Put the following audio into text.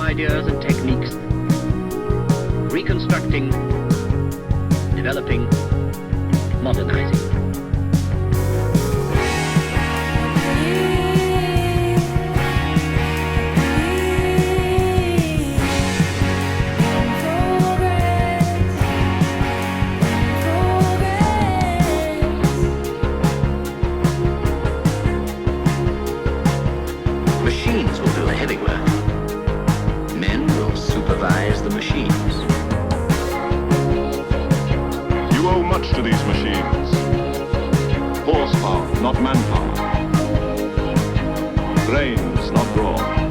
ideas and techniques, reconstructing, developing, modernizing. Machines will do the heavy work. Men will supervise the machines. You owe much to these machines. Horsepower, not manpower. Brains, not brawn.